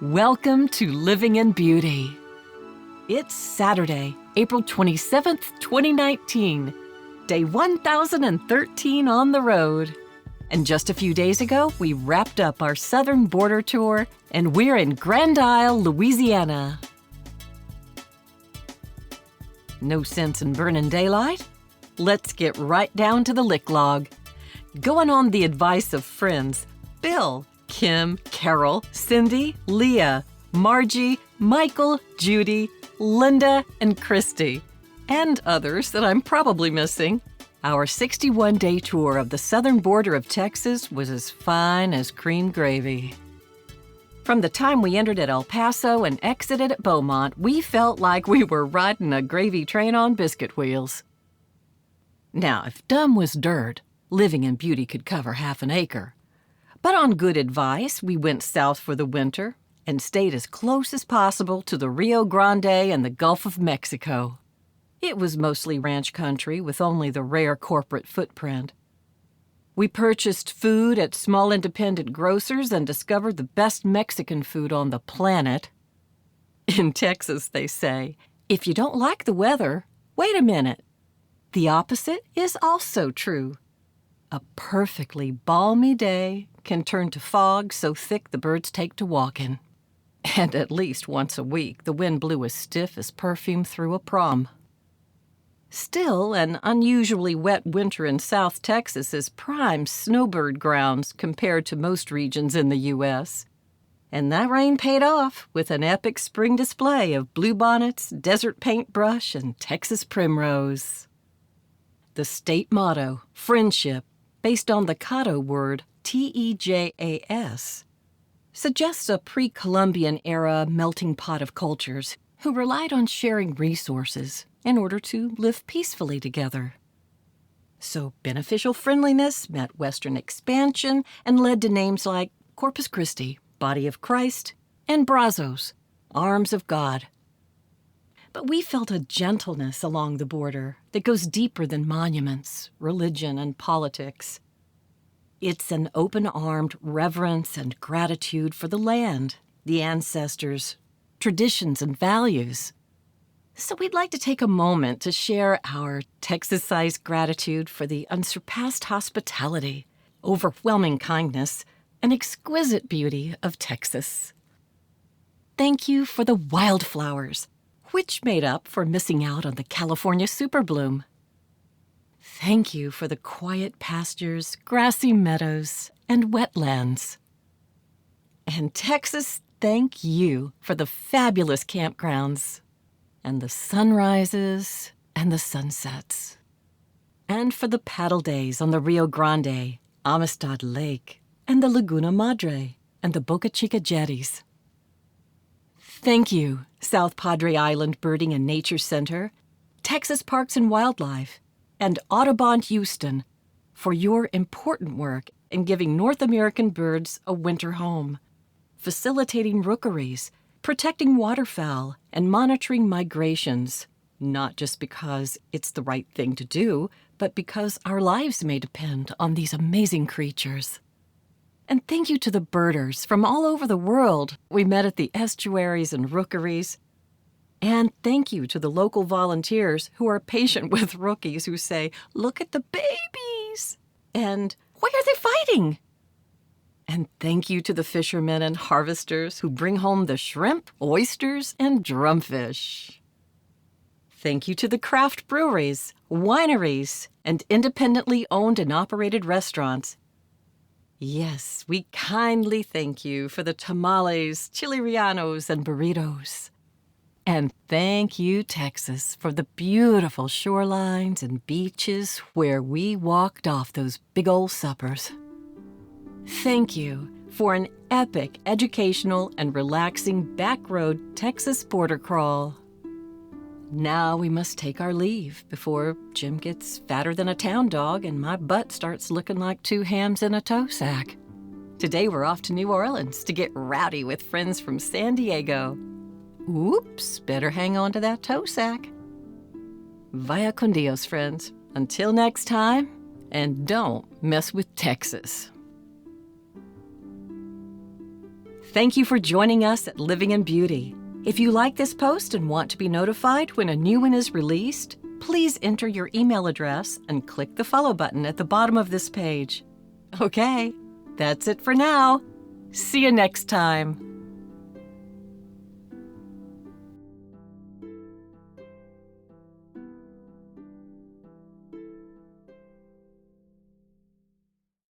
Welcome to Living in Beauty. It's Saturday, April 27th, 2019, day 1013 on the road. And just a few days ago, we wrapped up our southern border tour, and we're in Grand Isle, Louisiana. No sense in burning daylight? Let's get right down to the lick log. Going on the advice of friends, Bill, Kim, Carol, Cindy, Leah, Margie, Michael, Judy, Linda, and Christy, and others that I'm probably missing, our 61-day tour of the southern border of Texas was as fine as cream gravy. From the time we entered at El Paso and exited at Beaumont, we felt like we were riding a gravy train on biscuit wheels. Now, if dumb was dirt, Living in Beauty could cover half an acre. But on good advice, we went south for the winter and stayed as close as possible to the Rio Grande and the Gulf of Mexico. It was mostly ranch country with only the rare corporate footprint. We purchased food at small independent grocers and discovered the best Mexican food on the planet. In Texas, they say, if you don't like the weather, wait a minute. The opposite is also true. A perfectly balmy day can turn to fog so thick the birds take to walking. And at least once a week, the wind blew as stiff as perfume through a prom. Still, an unusually wet winter in South Texas is prime snowbird grounds compared to most regions in the U.S. And that rain paid off with an epic spring display of bluebonnets, desert paintbrush, and Texas primrose. The state motto, friendship, based on the Caddo word Tejas, suggests a pre-Columbian era melting pot of cultures who relied on sharing resources in order to live peacefully together. So beneficial friendliness met Western expansion and led to names like Corpus Christi, Body of Christ, and Brazos, Arms of God. But we felt a gentleness along the border that goes deeper than monuments, religion, and politics. It's an open-armed reverence and gratitude for the land, the ancestors, traditions, and values. So we'd like to take a moment to share our Texas-sized gratitude for the unsurpassed hospitality, overwhelming kindness, and exquisite beauty of Texas. Thank you for the wildflowers, which made up for missing out on the California superbloom. Thank you for the quiet pastures, grassy meadows, and wetlands. And Texas, thank you for the fabulous campgrounds, and the sunrises and the sunsets, and for the paddle days on the Rio Grande, Amistad Lake, and the Laguna Madre, and the Boca Chica jetties. Thank you, South Padre Island Birding and Nature Center, Texas Parks and Wildlife, and Audubon Houston for your important work in giving North American birds a winter home, facilitating rookeries, protecting waterfowl, and monitoring migrations, not just because it's the right thing to do, but because our lives may depend on these amazing creatures. And thank you to the birders from all over the world we met at the estuaries and rookeries. And thank you to the local volunteers who are patient with rookies who say, "Look at the babies," and "Why are they fighting?" And thank you to the fishermen and harvesters who bring home the shrimp, oysters, and drumfish. Thank you to the craft breweries, wineries, and independently owned and operated restaurants. Yes, we kindly thank you for the tamales, chili rellenos, and burritos. And thank you, Texas, for the beautiful shorelines and beaches where we walked off those big old suppers. Thank you for an epic educational and relaxing backroad Texas border crawl. Now we must take our leave before Jim gets fatter than a town dog and my butt starts looking like two hams in a toe sack. Today we're off to New Orleans to get rowdy with friends from San Diego. Oops, better hang on to that toe sack. Vaya con Dios, friends. Until next time, and don't mess with Texas. Thank you for joining us at Living in Beauty. If you like this post and want to be notified when a new one is released, please enter your email address and click the follow button at the bottom of this page. Okay, that's it for now. See you next time.